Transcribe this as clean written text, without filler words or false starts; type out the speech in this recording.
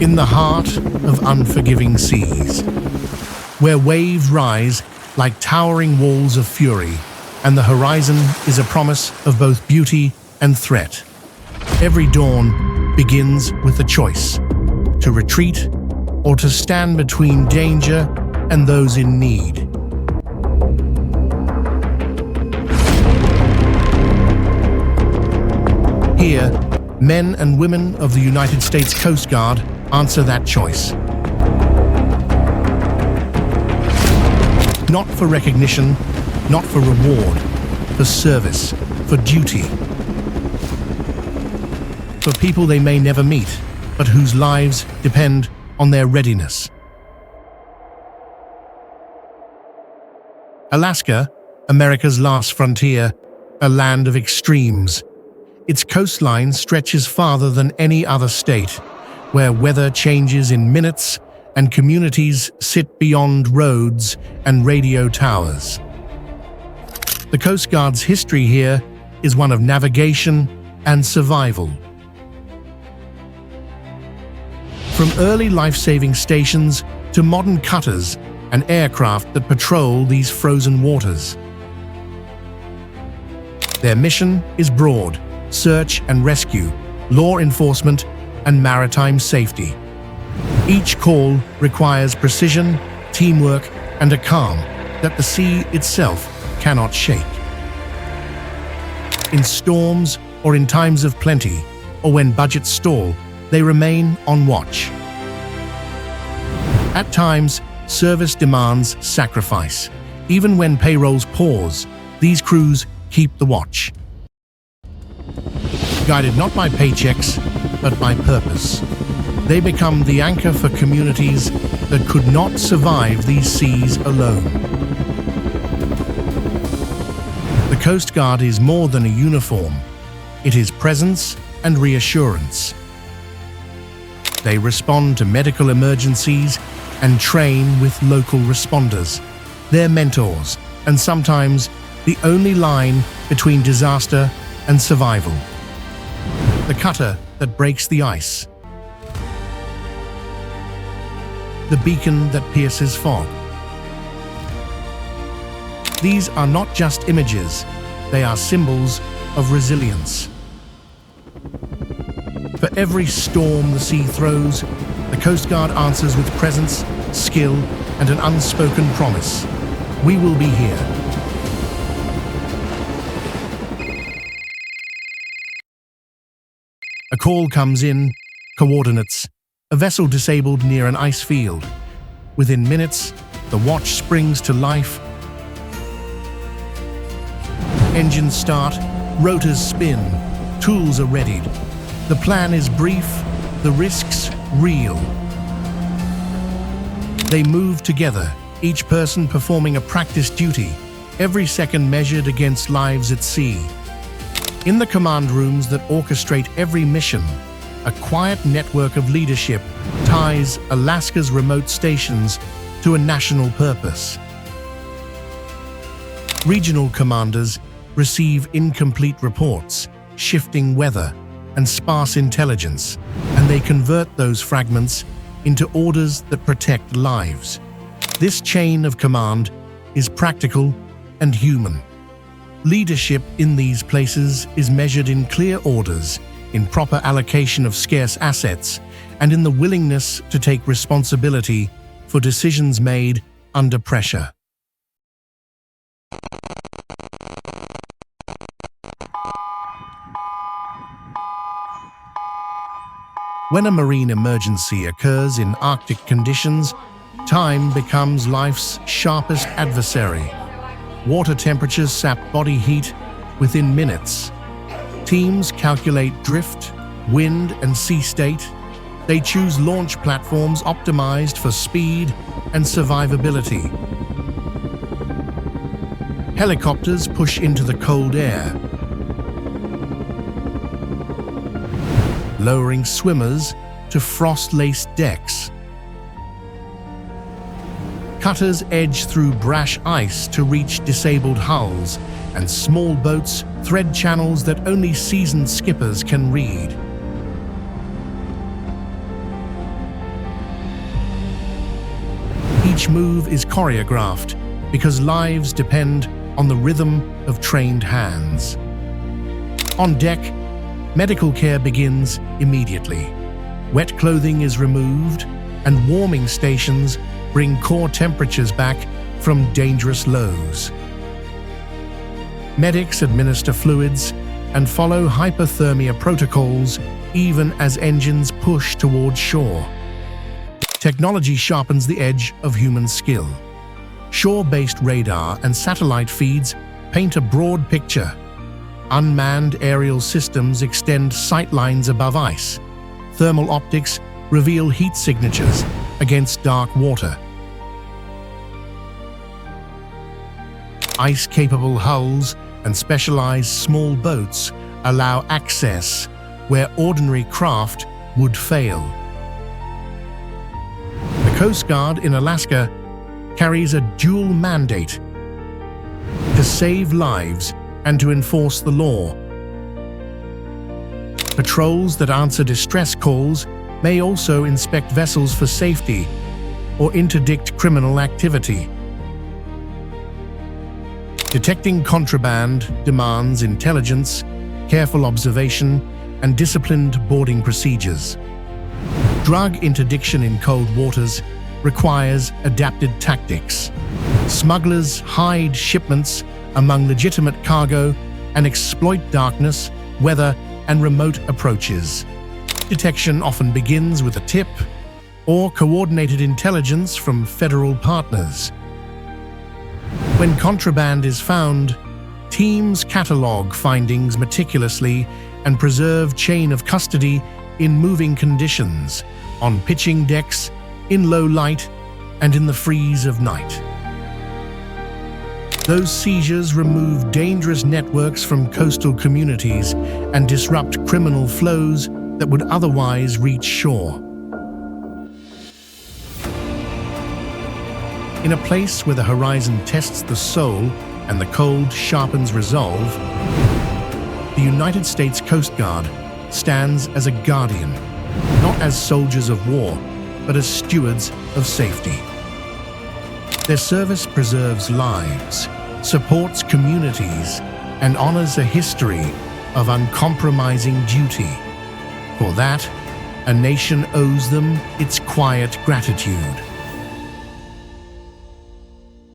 in the heart of unforgiving seas, where waves rise like towering walls of fury, and the horizon is a promise of both beauty and threat. Every dawn begins with a choice: to retreat or to stand between danger and those in need. Here, men and women of the United States Coast Guard answer that choice. Not for recognition, not for reward, for service, for duty. For people they may never meet, but whose lives depend on their readiness. Alaska, America's last frontier, a land of extremes. Its coastline stretches farther than any other state, where weather changes in minutes and communities sit beyond roads and radio towers. The Coast Guard's history here is one of navigation and survival. From early life-saving stations to modern cutters and aircraft that patrol these frozen waters. Their mission is broad: search and rescue, law enforcement, and maritime safety. Each call requires precision, teamwork, and a calm that the sea itself cannot shake. In storms or in times of plenty, or when budgets stall, they remain on watch. At times, service demands sacrifice. Even when payrolls pause, these crews keep the watch. Guided not by paychecks, but by purpose. They become the anchor for communities that could not survive these seas alone. The Coast Guard is more than a uniform. It is presence and reassurance. They respond to medical emergencies and train with local responders, their mentors, and sometimes the only line between disaster and survival. The cutter that breaks the ice. The beacon that pierces fog. These are not just images, they are symbols of resilience. For every storm the sea throws, the Coast Guard answers with presence, skill, and an unspoken promise: we will be here. A call comes in, coordinates, a vessel disabled near an ice field. Within minutes, the watch springs to life. Engines start, rotors spin, tools are readied. The plan is brief, the risks real. They move together, each person performing a practice duty, every second measured against lives at sea. In the command rooms that orchestrate every mission, a quiet network of leadership ties Alaska's remote stations to a national purpose. Regional commanders receive incomplete reports, shifting weather, and sparse intelligence, and they convert those fragments into orders that protect lives. This chain of command is practical and human. Leadership in these places is measured in clear orders, in proper allocation of scarce assets, and in the willingness to take responsibility for decisions made under pressure. When a marine emergency occurs in Arctic conditions, time becomes life's sharpest adversary. Water temperatures sap body heat within minutes. Teams calculate drift, wind, and sea state. They choose launch platforms optimized for speed and survivability. Helicopters push into the cold air, lowering swimmers to frost-laced decks. Cutters edge through brash ice to reach disabled hulls, and small boats thread channels that only seasoned skippers can read. Each move is choreographed because lives depend on the rhythm of trained hands. On deck, medical care begins immediately. Wet clothing is removed, and warming stations bring core temperatures back from dangerous lows. Medics administer fluids and follow hypothermia protocols even as engines push towards shore. Technology sharpens the edge of human skill. Shore-based radar and satellite feeds paint a broad picture. Unmanned aerial systems extend sightlines above ice. Thermal optics reveal heat signatures against dark water. Ice-capable hulls and specialized small boats allow access where ordinary craft would fail. The Coast Guard in Alaska carries a dual mandate: to save lives and to enforce the law. Patrols that answer distress calls may also inspect vessels for safety or interdict criminal activity. Detecting contraband demands intelligence, careful observation, and disciplined boarding procedures. Drug interdiction in cold waters requires adapted tactics. Smugglers hide shipments among legitimate cargo and exploit darkness, weather, and remote approaches. Detection often begins with a tip or coordinated intelligence from federal partners. When contraband is found, teams catalog findings meticulously and preserve chain of custody in moving conditions, on pitching decks, in low light, and in the freeze of night. Those seizures remove dangerous networks from coastal communities and disrupt criminal flows that would otherwise reach shore. In a place where the horizon tests the soul and the cold sharpens resolve, the United States Coast Guard stands as a guardian, not as soldiers of war, but as stewards of safety. Their service preserves lives, supports communities, and honors a history of uncompromising duty. For that, a nation owes them its quiet gratitude.